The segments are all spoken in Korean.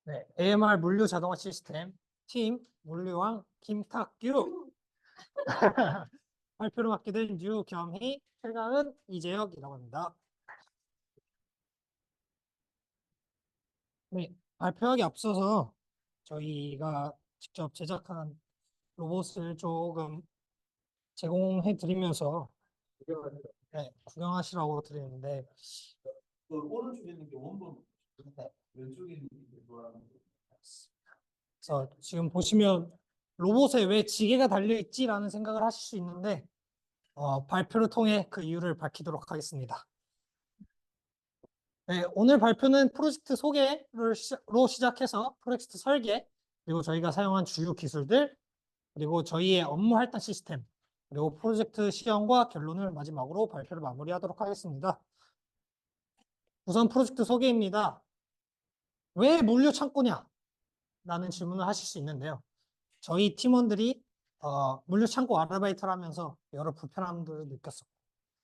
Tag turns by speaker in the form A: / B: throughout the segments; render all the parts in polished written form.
A: 네, AMR 물류 자동화 시스템 팀 물류왕 김탁규 발표를 맡게 된 유겸희 최강은 이재혁이라고 합니다. 네, 발표하기 앞서서 저희가 직접 제작한 로봇을 조금 제공해 드리면서 네, 구경하시라고 드리는데
B: 그 오른쪽에 있는 게 원본,
A: 네,
B: 왼쪽에 있는 게 뭐라는 거.
A: 그래서 지금 보시면 로봇에 왜 지게가 달려 있지라는 생각을 하실 수 있는데 발표를 통해 그 이유를 밝히도록 하겠습니다. 네, 오늘 발표는 프로젝트 소개로 시작해서 프로젝트 설계, 그리고 저희가 사용한 주요 기술들, 그리고 저희의 업무 할당 시스템, 그리고 프로젝트 시험과 결론을 마지막으로 발표를 마무리하도록 하겠습니다. 우선 프로젝트 소개입니다. 왜 물류 창고냐? 라는 질문을 하실 수 있는데요. 저희 팀원들이 물류 창고 아르바이트를 하면서 여러 불편함들을 느꼈었고,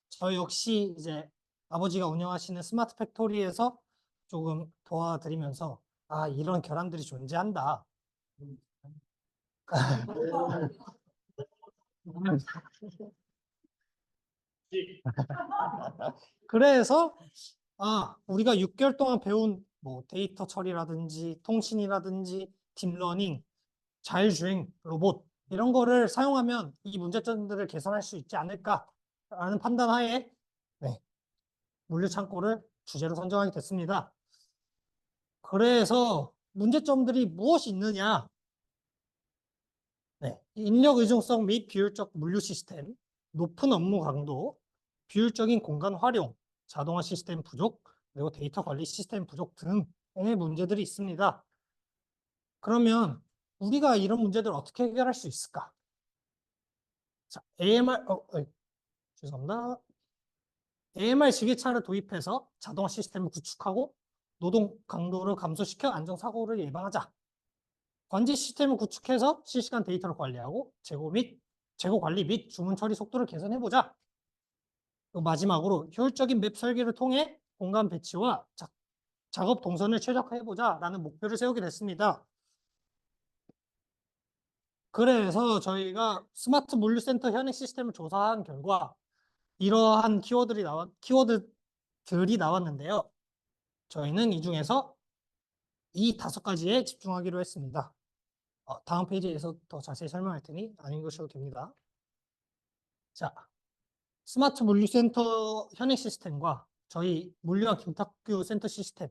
A: 저 역시 이제 아버지가 운영하시는 스마트 팩토리에서 조금 도와드리면서 이런 결함들이 존재한다. 그래서 우리가 6개월 동안 배운 뭐 데이터 처리라든지 통신이라든지 딥러닝, 자율주행 로봇 이런 거를 사용하면 이 문제점들을 개선할 수 있지 않을까라는 판단하에 네, 물류 창고를 주제로 선정하게 됐습니다. 그래서 문제점들이 무엇이 있느냐? 네, 인력 의존성 및 비효율적 물류 시스템, 높은 업무 강도, 비효율적인 공간 활용, 자동화 시스템 부족, 그리고 데이터 관리 시스템 부족 등의 문제들이 있습니다. 그러면 우리가 이런 문제들을 어떻게 해결할 수 있을까? 자, 죄송합니다. AMR 지게차를 도입해서 자동화 시스템을 구축하고 노동 강도를 감소시켜 안전사고를 예방하자. 관제 시스템을 구축해서 실시간 데이터를 관리하고 재고 관리 및 주문 처리 속도를 개선해보자. 그리고 마지막으로 효율적인 맵 설계를 통해 공간 배치와 작업 동선을 최적화해보자라는 목표를 세우게 됐습니다. 그래서 저희가 스마트 물류센터 현행 시스템을 조사한 결과 이러한 키워드들이 나왔는데요. 저희는 이 중에서 이 5가지에 집중하기로 했습니다. 다음 페이지에서 더 자세히 설명할 테니 안 읽으셔도 됩니다. 자, 스마트 물류센터 현행 시스템과 저희 물류와 김탁규 센터 시스템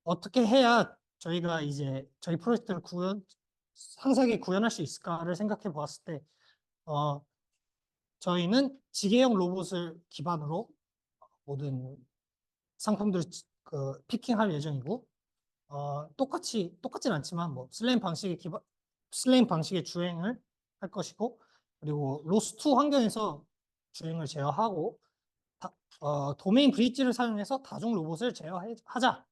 A: 어떻게 해야 저희가 이제 저희 프로젝트를 상세하게 구현할 수 있을까를 생각해 보았을 때 저희는 지게형 로봇을 기반으로 모든 상품들을 피킹할 예정이고 똑같진 않지만 뭐 슬레임 방식의 주행을 할 것이고 그리고 로스2 환경에서 주행을 제어하고 도메인 브릿지를 사용해서 다중 로봇을 제어하자.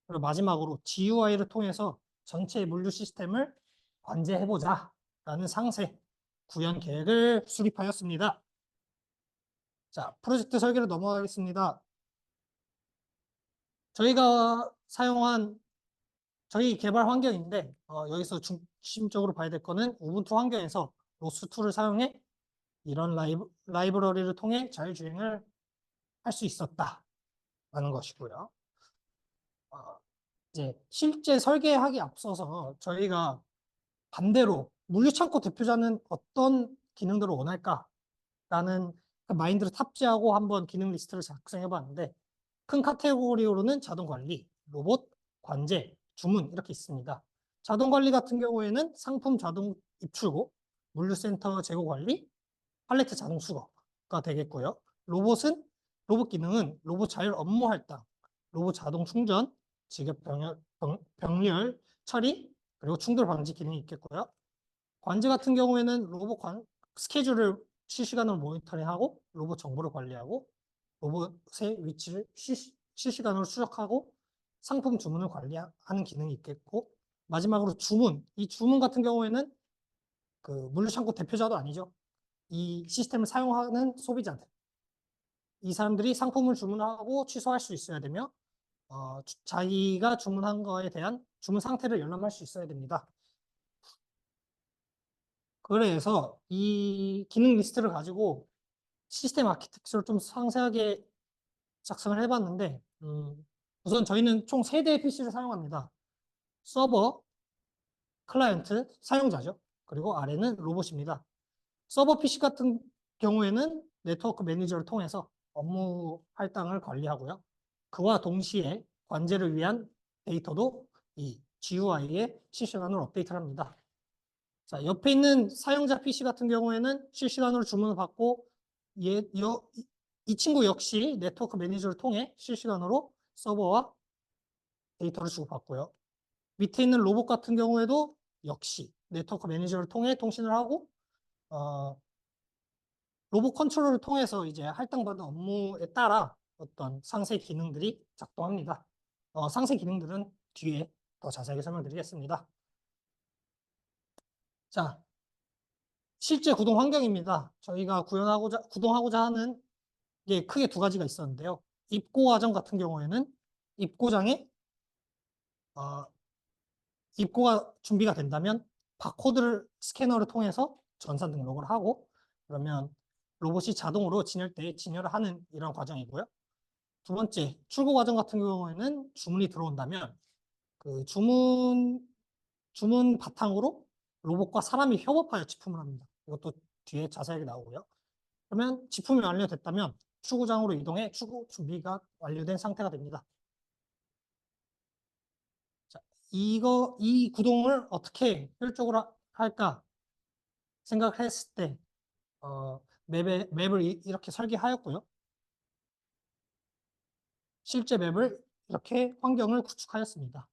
A: 그리고 마지막으로 GUI를 통해서 전체 물류 시스템을 관제해보자 라는 상세 구현 계획을 수립하였습니다. 자, 프로젝트 설계로 넘어가겠습니다. 저희가 사용한 저희 개발 환경인데 여기서 중심적으로 봐야 될 거는 우분투 환경에서 로스2를 사용해 이런 라이브러리를 통해 자율주행을 할 수 있었다라는 것이고요. 어, 이제 실제 설계하기 앞서서 저희가 반대로 물류창고 대표자는 어떤 기능들을 원할까라는 그 마인드를 탑재하고 한번 기능 리스트를 작성해 봤는데 큰 카테고리로는 자동 관리, 로봇, 관제, 주문 이렇게 있습니다. 자동 관리 같은 경우에는 상품 자동 입출고, 물류센터 재고 관리, 팔레트 자동 수거가 되겠고요. 로봇 기능은 로봇 자율 업무 할당, 로봇 자동 충전, 직업 병렬 처리, 그리고 충돌 방지 기능이 있겠고요. 관제 같은 경우에는 스케줄을 실시간으로 모니터링하고 로봇 정보를 관리하고 로봇의 위치를 실시간으로 추적하고 상품 주문을 관리하는 기능이 있겠고 마지막으로 이 주문 같은 경우에는 그 물류창고 대표자도 아니죠. 이 시스템을 사용하는 소비자들 이 사람들이 상품을 주문하고 취소할 수 있어야 되며 자기가 주문한 거에 대한 주문 상태를 열람할 수 있어야 됩니다. 그래서 이 기능 리스트를 가지고 시스템 아키텍처를 좀 상세하게 작성을 해봤는데, 우선 저희는 총 3대의 PC를 사용합니다. 서버, 클라이언트, 사용자죠. 그리고 아래는 로봇입니다. 서버 PC 같은 경우에는 네트워크 매니저를 통해서 업무 할당을 관리하고요. 그와 동시에 관제를 위한 데이터도 이 GUI에 실시간으로 업데이트를 합니다. 자, 옆에 있는 사용자 PC 같은 경우에는 실시간으로 주문을 받고 이 친구 역시 네트워크 매니저를 통해 실시간으로 서버와 데이터를 주고받고요. 밑에 있는 로봇 같은 경우에도 역시 네트워크 매니저를 통해 통신을 하고 어, 로봇 컨트롤을 통해서 이제 할당받은 업무에 따라 어떤 상세 기능들이 작동합니다. 상세 기능들은 뒤에 더 자세하게 설명드리겠습니다. 자, 실제 구동 환경입니다. 저희가 구동하고자 하는 게 크게 2가지가 있었는데요. 입고 과정 같은 경우에는 입고장에 어, 입고가 준비가 된다면 바코드를 스캐너를 통해서 전산 등록을 하고 그러면 로봇이 자동으로 진열대에 진열을 하는 이런 과정이고요. 2번째, 출고 과정 같은 경우에는 주문이 들어온다면 그 주문 바탕으로 로봇과 사람이 협업하여 제품을 합니다. 이것도 뒤에 자세하게 나오고요. 그러면 제품이 완료됐다면 출고장으로 이동해 출고 준비가 완료된 상태가 됩니다. 자, 이 구동을 어떻게 효율적으로 할까 생각했을 때, 맵을 이렇게 설계하였고요. 실제 맵을 이렇게 환경을 구축하였습니다.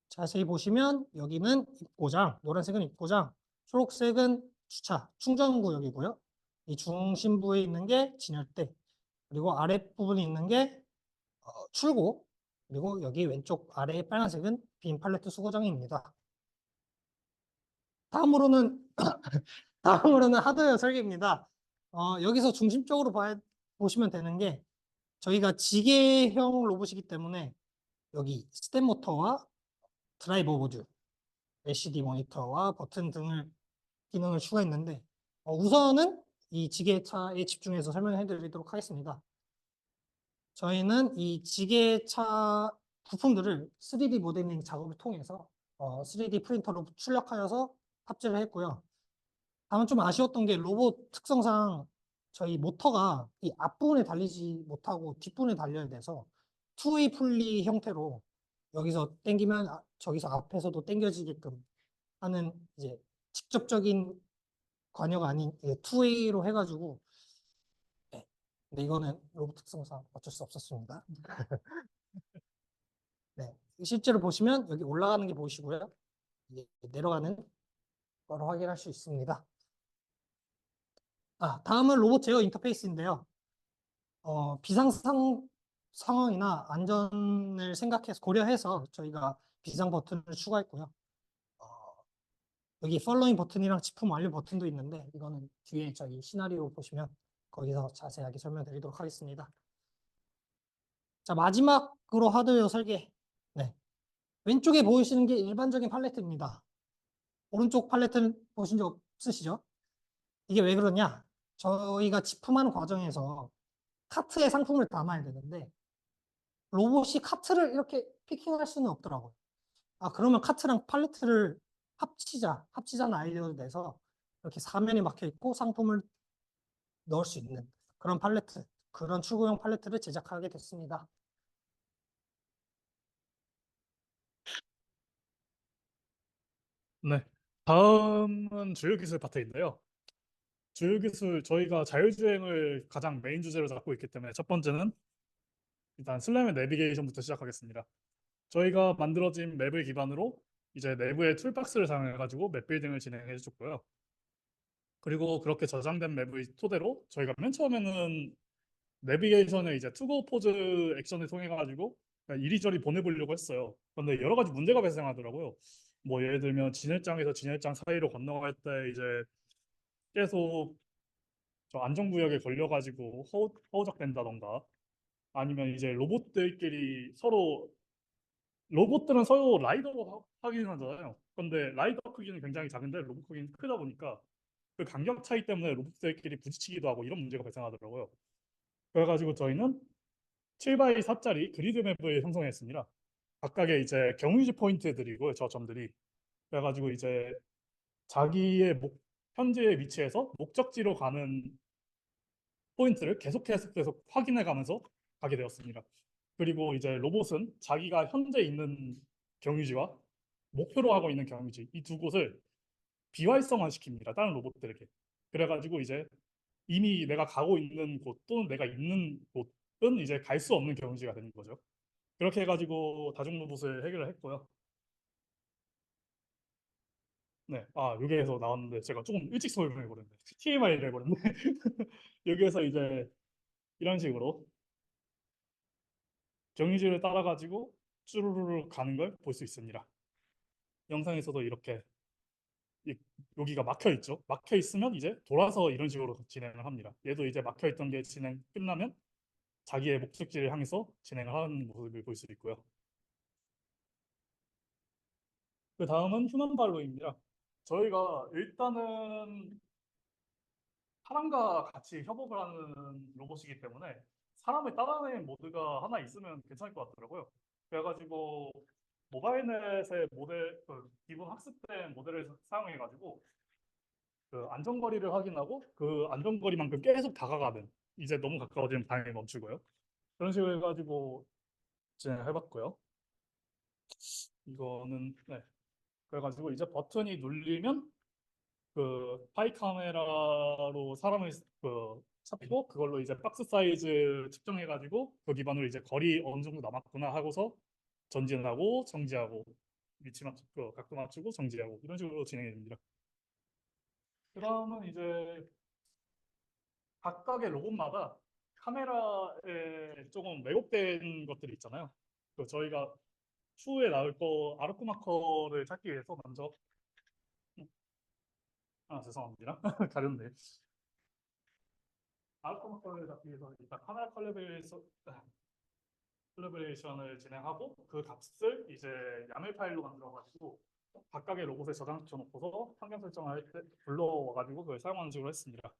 A: 자세히 보시면 여기는 입고장, 노란색은 입고장, 초록색은 주차, 충전 구역이고요. 이 중심부에 있는 게 진열대, 그리고 아랫부분에 있는 게 출고, 그리고 여기 왼쪽 아래 빨간색은 빈 팔레트 수거장입니다. 다음으로는 다음으로는 하드웨어 설계입니다. 여기서 중심적으로 보시면 되는 게 저희가 지게형 로봇이기 때문에 여기 스텝 모터와 드라이버 모듈, LCD 모니터와 버튼 등을 기능을 추가했는데 우선은 이 지게차에 집중해서 설명해 드리도록 하겠습니다. 저희는 이 지게차 부품들을 3D 모델링 작업을 통해서 3D 프린터로 출력하여서 탑재를 했고요. 다만 좀 아쉬웠던 게 로봇 특성상 저희 모터가 이 앞부분에 달리지 못하고 뒷부분에 달려야 돼서 투웨이 풀리 형태로 여기서 당기면 저기서 앞에서도 당겨지게끔 하는 이제 직접적인 관여가 아닌 투웨이로 해가지고 네. 근데 이거는 로봇 특성상 어쩔 수 없었습니다. 네. 실제로 보시면 여기 올라가는 게 보이시고요. 이게 내려가는 거로 확인할 수 있습니다. 다음은 로봇 제어 인터페이스인데요. 상황이나 안전을 생각해서 고려해서 저희가 비상 버튼을 추가했고요. 어, 여기 팔로잉 버튼이랑 제품 완료 버튼도 있는데 이거는 뒤에 저희 시나리오 보시면 거기서 자세하게 설명드리도록 하겠습니다. 자, 마지막으로 하드웨어 설계. 네. 왼쪽에 보이시는 게 일반적인 팔레트입니다. 오른쪽 팔레트는 보신 적 없으시죠? 이게 왜 그러냐? 저희가 제품하는 과정에서 카트에 상품을 담아야 되는데 로봇이 카트를 이렇게 피킹할 수는 없더라고요. 그러면 카트랑 팔레트를 합치자는 아이디어를 내서 이렇게 사면이 막혀 있고 상품을 넣을 수 있는 그런 팔레트, 그런 출고용 팔레트를 제작하게 됐습니다.
C: 네. 다음은 주요 기술 파트인데요. 주요 기술 저희가 자율주행을 가장 메인 주제로 잡고 있기 때문에 첫 번째는 일단 슬라임의 내비게이션부터 시작하겠습니다. 저희가 만들어진 맵을 기반으로 이제 내부의 툴박스를 사용해 가지고 맵 빌딩을 진행해 줬고요. 그리고 그렇게 저장된 맵을 토대로 저희가 맨 처음에는 내비게이션을 이제 투고 포즈 액션을 통해 가지고 이리저리 보내보려고 했어요. 그런데 여러 가지 문제가 발생하더라고요. 뭐 예를 들면 진열장에서 진열장 사이로 건너갈 때 이제 계속 저 안전구역에 걸려가지고 허우적된다던가 아니면 이제 로봇들끼리 서로 로봇들은 서로 라이더로 하긴 하잖아요. 근데 라이더 크기는 굉장히 작은데 로봇 크기는 크다 보니까 그 간격 차이 때문에 로봇들끼리 부딪히기도 하고 이런 문제가 발생하더라고요. 그래가지고 저희는 7x4짜리 그리드 맵을 형성했습니다. 각각의 이제 경유지 포인트들이고 저 점들이 그래가지고 이제 자기의 현재의 위치에서 목적지로 가는 포인트를 계속 확인해 가면서 가게 되었습니다. 그리고 이제 로봇은 자기가 현재 있는 경유지와 목표로 하고 있는 경유지 이 두 곳을 비활성화 시킵니다. 다른 로봇들에게. 그래가지고 이제 이미 내가 가고 있는 곳 또는 내가 있는 곳은 이제 갈 수 없는 경유지가 되는 거죠. 그렇게 해가지고 다중 로봇을 해결을 했고요. 네, 여기에서 나왔는데 제가 조금 일찍 설명해 버렸네. TMI를 해버렸네. 여기에서 이제 이런 식으로 경유지를 따라가지고 쭈루루루 가는 걸 볼 수 있습니다. 영상에서도 이렇게 이- 여기가 막혀 있죠. 막혀 있으면 이제 돌아서 이런 식으로 진행을 합니다. 얘도 이제 막혀 있던 게 진행 끝나면 자기의 목적지를 향해서 진행을 하는 모습을 볼 수 있고요. 그 다음은 휴먼 발로입니다. 저희가 일단은 사람과 같이 협업을 하는 로봇이기 때문에 사람을 따라내는 모드가 하나 있으면 괜찮을 것 같더라고요. 그래가지고 모바일넷의 모델, 기본 학습된 모델을 사용해가지고 그 안전거리를 확인하고 그 안전거리만큼 계속 다가가는 이제 너무 가까워지면 당연히 멈추고요. 그런 식으로 해가지고 진행해봤고요. 이거는 네. 그래가지고 이제 버튼이 눌리면 그 파이 카메라로 사람을 찾고 그걸로 이제 박스 사이즈 측정해가지고 그 기반으로 이제 거리 어느 정도 남았구나 하고서 전진하고 정지하고 위치 맞추고 각도 맞추고 정지하고 이런 식으로 진행이 됩니다. 그다음은 이제 각각의 로봇마다 카메라에 조금 왜곡된 것들이 있잖아요. 저희가 추후에 나올 거 아르코 마커를 찾기 위해서 먼저 죄송합니다. 가렸네. 아르코 마커를 찾기 위해서 일단 카메라 컬래버레이션을 진행하고 그 값을 이제 야멜 파일로 만들어가지고 각각의 로봇에 저장시켜 놓고서 환경 설정을 할 때 불러와가지고 그걸 사용하는 식으로 했습니다.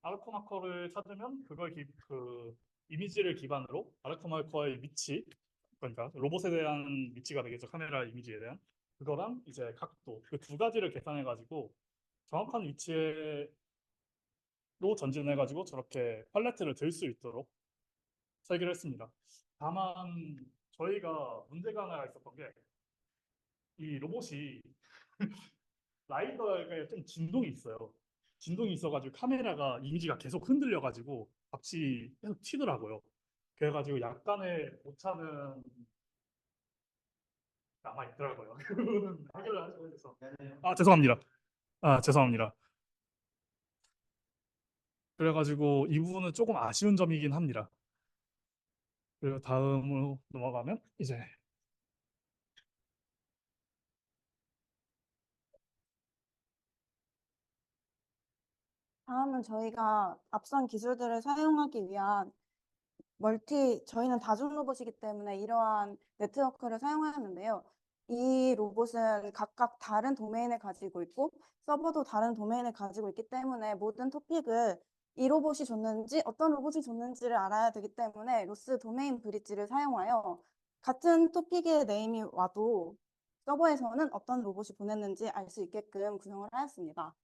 C: 아르코 마커를 찾으면 그 이미지를 기반으로 아르코 마커의 위치, 그러니까 로봇에 대한 위치가 되겠죠. 카메라 이미지에 대한 그거랑 이제 각도 그 두 가지를 계산해가지고 정확한 위치로 전진해가지고 저렇게 팔레트를 들 수 있도록 설계를 했습니다. 다만 저희가 문제가 하나 있었던 게 이 로봇이 라이더에 좀 진동이 있어요. 진동이 있어가지고 카메라가 이미지가 계속 흔들려가지고 같이 계속 튀더라고요. 그래가지고 약간의 오차는 남아 있더라고요. 그거는 해결을 하셔야 돼서. 죄송합니다. 죄송합니다. 그래가지고 이 부분은 조금 아쉬운 점이긴 합니다. 그리고 다음으로 넘어가면 이제
D: 다음은 저희가 앞선 기술들을 사용하기 위한 저희는 다중 로봇이기 때문에 이러한 네트워크를 사용하였는데요. 이 로봇은 각각 다른 도메인을 가지고 있고 서버도 다른 도메인을 가지고 있기 때문에 모든 토픽을 이 로봇이 줬는지 어떤 로봇이 줬는지를 알아야 되기 때문에 로스 도메인 브릿지를 사용하여 같은 토픽의 네임이 와도 서버에서는 어떤 로봇이 보냈는지 알 수 있게끔 구성을 하였습니다.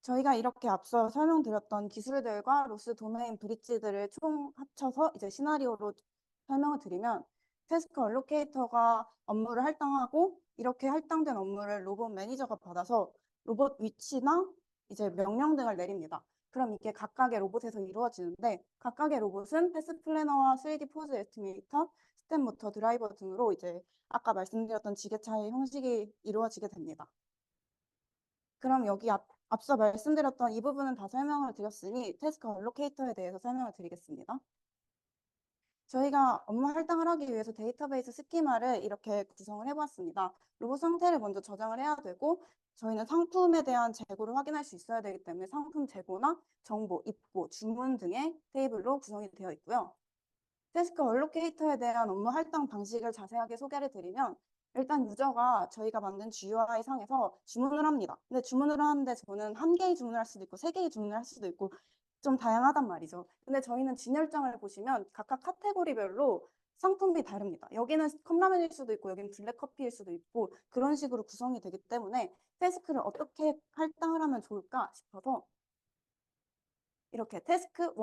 D: 저희가 이렇게 앞서 설명드렸던 기술들과 로스 도메인 브릿지들을 총 합쳐서 이제 시나리오로 설명을 드리면 태스크 얼로케이터가 업무를 할당하고 이렇게 할당된 업무를 로봇 매니저가 받아서 로봇 위치나 이제 명령 등을 내립니다. 그럼 이게 각각의 로봇에서 이루어지는데 각각의 로봇은 패스 플래너와 3D 포즈 에스티메이터, 스텝 모터 드라이버 등으로 이제 아까 말씀드렸던 지게차의 형식이 이루어지게 됩니다. 그럼 여기 앞서 말씀드렸던 이 부분은 다 설명을 드렸으니 태스크 얼로케이터에 대해서 설명을 드리겠습니다. 저희가 업무 할당을 하기 위해서 데이터베이스 스키마를 이렇게 구성을 해봤습니다. 로봇 상태를 먼저 저장을 해야 되고 저희는 상품에 대한 재고를 확인할 수 있어야 되기 때문에 상품 재고나 정보, 입고, 주문 등의 테이블로 구성이 되어 있고요. 태스크 얼로케이터에 대한 업무 할당 방식을 자세하게 소개를 드리면 일단 유저가 저희가 만든 GUI 상에서 주문을 합니다. 근데 주문을 하는데 저는 한 개의 주문을 할 수도 있고 세 개의 주문을 할 수도 있고 좀 다양하단 말이죠. 근데 저희는 진열장을 보시면 각각 카테고리별로 상품이 다릅니다. 여기는 컵라면일 수도 있고 여기는 블랙커피일 수도 있고 그런 식으로 구성이 되기 때문에 태스크를 어떻게 할당을 하면 좋을까 싶어서 이렇게 태스크 1, 2,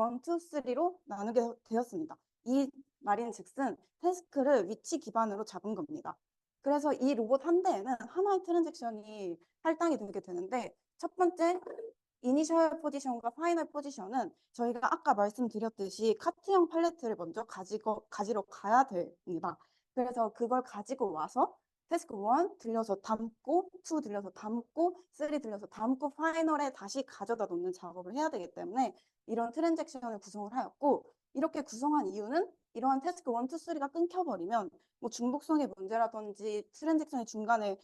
D: 3로 나누게 되었습니다. 이 말인즉슨 태스크를 위치 기반으로 잡은 겁니다. 그래서 이 로봇 한 대에는 하나의 트랜잭션이 할당이 되게 되는데 첫 번째 이니셜 포지션과 파이널 포지션은 저희가 아까 말씀드렸듯이 카트형 팔레트를 먼저 가지러 가야 됩니다. 그래서 그걸 가지고 와서 태스크 1 들려서 담고, 2 들려서 담고, 3 들려서 담고, 파이널에 다시 가져다 놓는 작업을 해야 되기 때문에 이런 트랜잭션을 구성을 하였고 이렇게 구성한 이유는 이러한 태스크 1, 2, 3가 끊겨버리면 뭐 중복성의 문제라든지 트랜잭션이 중간에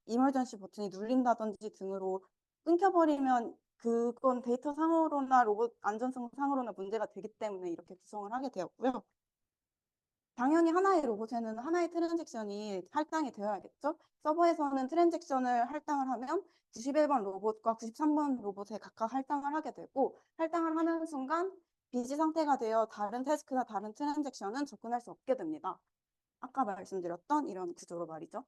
D: 이머전시 버튼이 눌린다든지 등으로 끊겨버리면 그건 데이터 상으로나 로봇 안전성 상으로나 문제가 되기 때문에 이렇게 구성을 하게 되었고요. 당연히 하나의 로봇에는 하나의 트랜잭션이 할당이 되어야겠죠. 서버에서는 트랜잭션을 할당을 하면 91번 로봇과 93번 로봇에 각각 할당을 하게 되고 할당을 하는 순간 비지 상태가 되어 다른 태스크나 다른 트랜잭션은 접근할 수 없게 됩니다. 아까 말씀드렸던 이런 구조로 말이죠.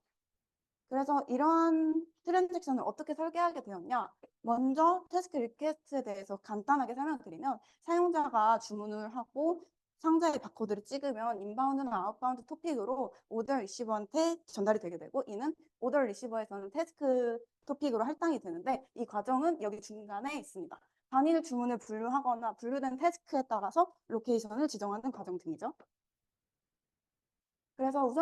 D: 그래서 이러한 트랜잭션을 어떻게 설계하게 되었냐? 먼저 태스크 리퀘스트에 대해서 간단하게 설명드리면 사용자가 주문을 하고 상자에 바코드를 찍으면 인바운드나 아웃바운드 토픽으로 오더 리시버한테 전달이 되게 되고 이는 오더 리시버에서는 태스크 토픽으로 할당이 되는데 이 과정은 여기 중간에 있습니다. 단일 주문을 분류하거나 분류된 태스크에 따라서 로케이션을 지정하는 과정 등이죠. 그래서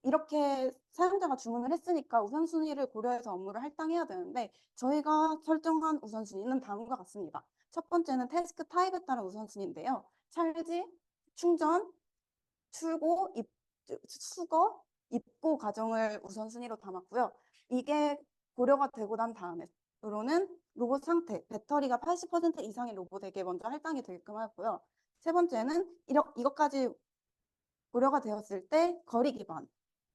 D: 이렇게 사용자가 주문을 했으니까 우선순위를 고려해서 업무를 할당해야 되는데 저희가 설정한 우선순위는 다음과 같습니다. 첫 번째는 태스크 타입에 따른 우선순위인데요. 찰지, 충전, 출고, 수거, 입고 과정을 우선순위로 담았고요. 이게 고려가 되고 난 다음에로는 로봇 상태, 배터리가 80% 이상의 로봇에게 먼저 할당이 되게끔 하고요. 세 번째는 이것까지 고려가 되었을 때 거리 기반.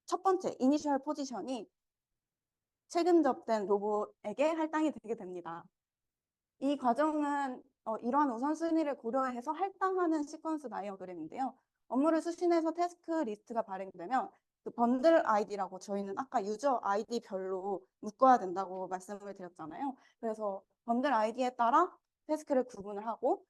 D: 첫 번째, 이니셜 포지션이 최근 접된 로봇에게 할당이 되게 됩니다. 이 과정은 이러한 우선순위를 고려해서 할당하는 시퀀스 다이어그램인데요. 업무를 수신해서 태스크 리스트가 발행되면 그 번들 아이디라고 저희는 아까 유저 아이디별로 묶어야 된다고 말씀을 드렸잖아요. 그래서 번들 아이디에 따라 태스크를 구분을 하고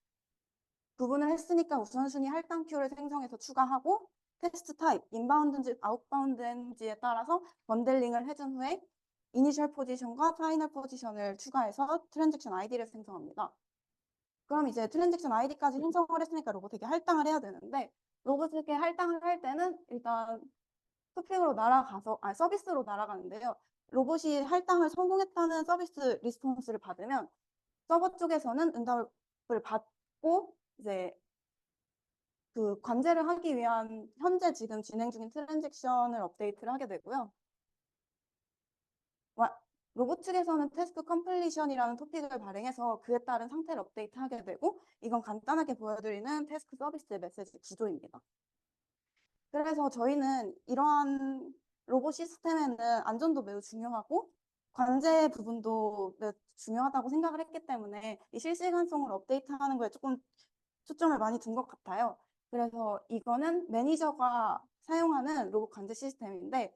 D: 구분을 했으니까 우선순위 할당 큐를 생성해서 추가하고 테스트 타입, 인바운드인지 아웃바운드인지에 따라서 번들링을 해준 후에 이니셜 포지션과 파이널 포지션을 추가해서 트랜잭션 아이디를 생성합니다. 그럼 이제 트랜잭션 아이디까지 생성을 했으니까 로봇에게 할당을 해야 되는데 로봇에게 할당을 할 때는 일단 토픽으로 날아가서 서비스로 날아가는데요. 로봇이 할당을 성공했다는 서비스 리스폰스를 받으면 서버 쪽에서는 응답을 받고 이제 그 관제를 하기 위한 현재 지금 진행 중인 트랜잭션을 업데이트를 하게 되고요. 로봇 측에서는 태스크 컴플리션이라는 토픽을 발행해서 그에 따른 상태를 업데이트하게 되고 이건 간단하게 보여드리는 태스크 서비스 메시지 구조입니다. 그래서 저희는 이러한 로봇 시스템에는 안전도 매우 중요하고 관제 부분도 매우 중요하다고 생각을 했기 때문에 이 실시간성을 업데이트하는 거에 조금 초점을 많이 둔 것 같아요. 그래서 이거는 매니저가 사용하는 로봇 관제 시스템인데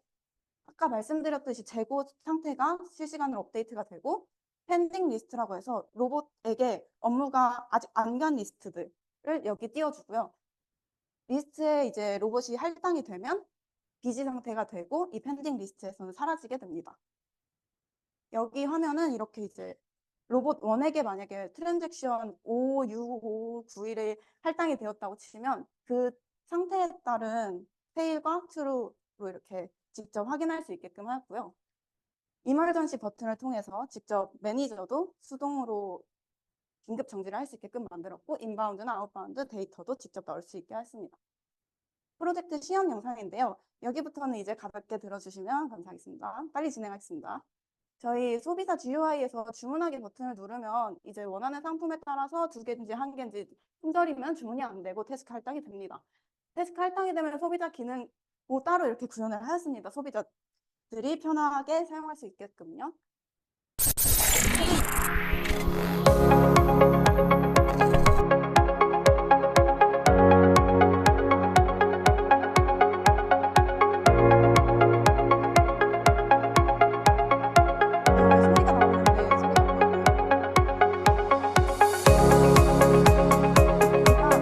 D: 아까 말씀드렸듯이 재고 상태가 실시간으로 업데이트가 되고 펜딩 리스트라고 해서 로봇에게 업무가 아직 안 간 리스트들을 여기 띄워주고요. 리스트에 이제 로봇이 할당이 되면 비지 상태가 되고 이 펜딩 리스트에서는 사라지게 됩니다. 여기 화면은 이렇게 이제 로봇 1에게 만약에 트랜잭션 5, 6, 5, 9일에 할당이 되었다고 치면 그 상태에 따른 페일과 true로 이렇게 직접 확인할 수 있게끔 하고요. 이멀전시 버튼을 통해서 직접 매니저도 수동으로 긴급 정지를 할 수 있게끔 만들었고 인바운드나 아웃바운드 데이터도 직접 넣을 수 있게 했습니다. 프로젝트 시험 영상인데요. 여기부터는 이제 가볍게 들어주시면 감사하겠습니다. 빨리 진행하겠습니다. 저희 소비자 GUI에서 주문하기 버튼을 누르면 이제 원하는 상품에 따라서 2개인지 1개인지 품절이면 주문이 안 되고 태스크 할당이 됩니다. 태스크 할당이 되면 소비자 기능 따로 이렇게 구현을 하였습니다. 소비자들이 편하게 사용할 수 있게끔요. 소리가 나오는데 소리가 안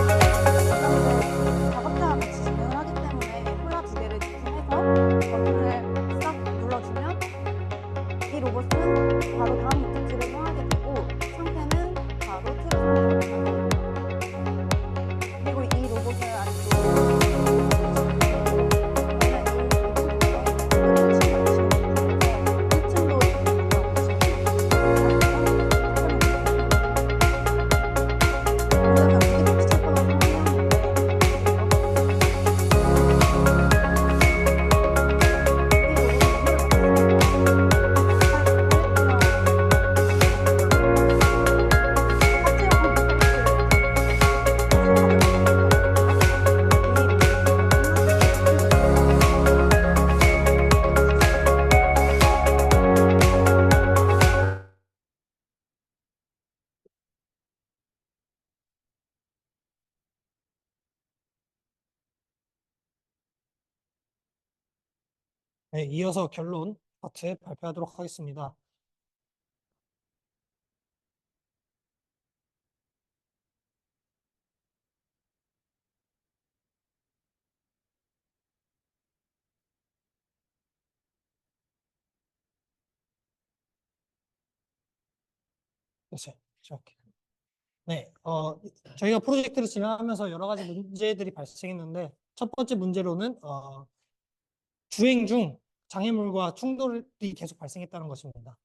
D: 나오고요. 작업자와 같이 진행을 하기 때문에 콜라 2개를 기준해서 버튼을 싹 눌러주면 이 로봇은 바로 다음 목적지를 향하게 되고 상태는 바로 트루 상태로 변합니다. 그리고 이 로봇을 아직도
A: 네, 이어서 결론 파트 발표하도록 하겠습니다. 됐어요. 이렇게. 네, 저희가 프로젝트를 진행하면서 여러 가지 문제들이 발생했는데 첫 번째 문제로는 주행 중 장애물과 충돌이 계속 발생했다는 것입니다.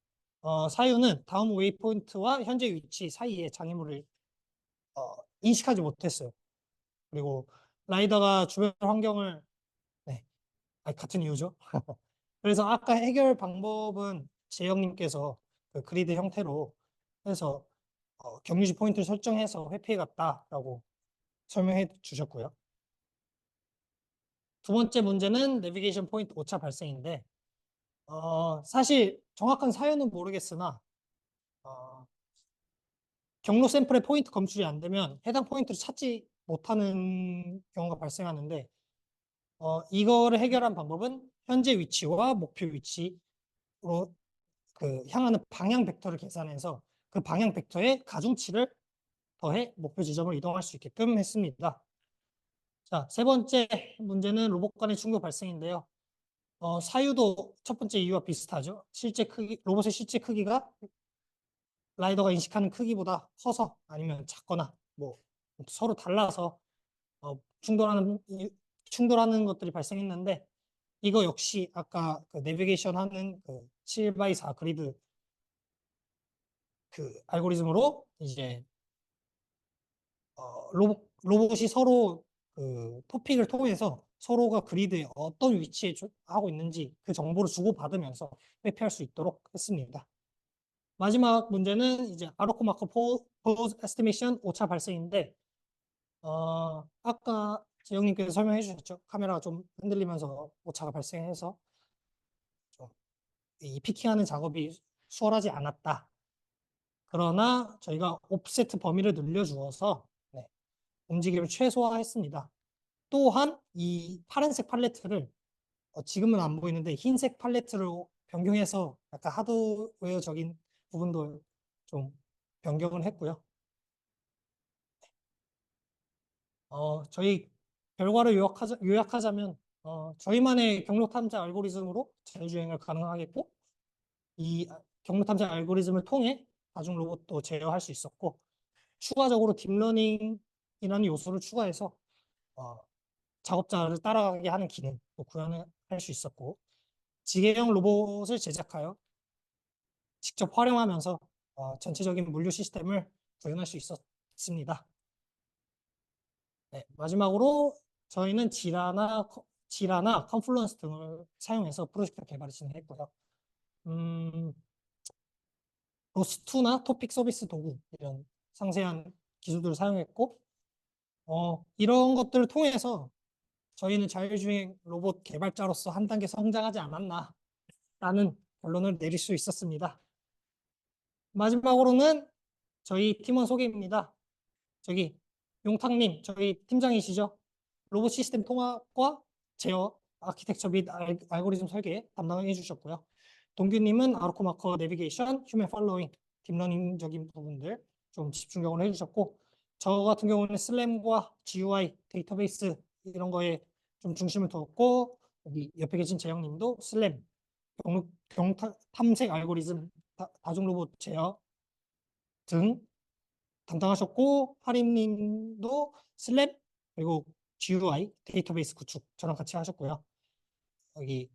A: 사유는 다음 웨이포인트와 현재 위치 사이에 장애물을 인식하지 못했어요. 그리고 라이더가 주변 환경을 같은 이유죠. 그래서 아까 해결 방법은 재영님께서 그 그리드 형태로 해서 경유지 포인트를 설정해서 회피해 갔다라고 설명해 주셨고요. 두 번째 문제는 내비게이션 포인트 오차 발생인데 사실 정확한 사연은 모르겠으나 경로 샘플의 포인트 검출이 안 되면 해당 포인트를 찾지 못하는 경우가 발생하는데 이거를 해결한 방법은 현재 위치와 목표 위치로 향하는 방향 벡터를 계산해서 그 방향 벡터에 가중치를 더해 목표 지점을 이동할 수 있게끔 했습니다. 자, 세 번째 문제는 로봇 간의 충돌 발생인데요. 사유도 첫 번째 이유와 비슷하죠. 로봇의 실제 크기가 라이더가 인식하는 크기보다 커서 아니면 작거나 뭐 서로 달라서 충돌하는 것들이 발생했는데 이거 역시 아까 그 내비게이션 하는 그 7x4 그리드 그 알고리즘으로 이제 로봇이 서로 그 토픽을 통해서 서로가 그리드에 어떤 위치에 하고 있는지 그 정보를 주고받으면서 회피할 수 있도록 했습니다. 마지막 문제는 이제 아로코 마커 포즈 에스티메이션 오차 발생인데 아까 재영님께서 설명해 주셨죠. 카메라가 좀 흔들리면서 오차가 발생해서 이 피킹하는 작업이 수월하지 않았다. 그러나 저희가 옵세트 범위를 늘려주어서 움직임을 최소화했습니다. 또한 이 파란색 팔레트를 지금은 안 보이는데 흰색 팔레트로 변경해서 약간 하드웨어적인 부분도 좀 변경을 했고요. 저희 결과를 요약하자면 저희만의 경로 탐색 알고리즘으로 자율주행을 가능하겠고 이 경로 탐색 알고리즘을 통해 다중 로봇도 제어할 수 있었고 추가적으로 딥러닝이라는 요소를 추가해서 작업자를 따라가게 하는 기능도 구현을 할 수 있었고 지게형 로봇을 제작하여 직접 활용하면서 전체적인 물류 시스템을 구현할 수 있었습니다. 네, 마지막으로 저희는 지라나 컨플루언스 등을 사용해서 프로젝트 개발을 진행했고요. 로스2나 토픽 서비스 도구 이런 상세한 기술들을 사용했고 이런 것들을 통해서 저희는 자율주행 로봇 개발자로서 한 단계 성장하지 않았나라는 결론을 내릴 수 있었습니다. 마지막으로는 저희 팀원 소개입니다. 저기 용탁님, 저희 팀장이시죠? 로봇 시스템 통합과 제어, 아키텍처 및 알고리즘 설계 담당해 주셨고요. 동규님은 아르코 마커 내비게이션, 휴먼 팔로잉, 딥러닝적인 부분들 좀 집중적으로 해주셨고 저 같은 경우는 슬램과 GUI, 데이터베이스 이런 거에 좀 중심을 두었고 여기 옆에 계신 재영님도 슬램, 탐색 알고리즘, 다중 로봇 제어 등 담당하셨고 하림님도 슬랩 그리고 GUI 데이터베이스 구축 저랑 같이 하셨고요. 여기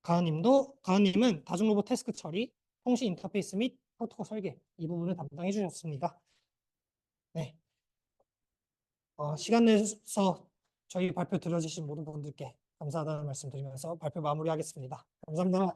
A: 가은님은 다중 로봇 태스크 처리, 통신 인터페이스 및 프로토콜 설계 이 부분을 담당해 주셨습니다. 네, 시간 내서 저희 발표 들어주신 모든 분들께 감사하다는 말씀 드리면서 발표 마무리하겠습니다. 감사합니다.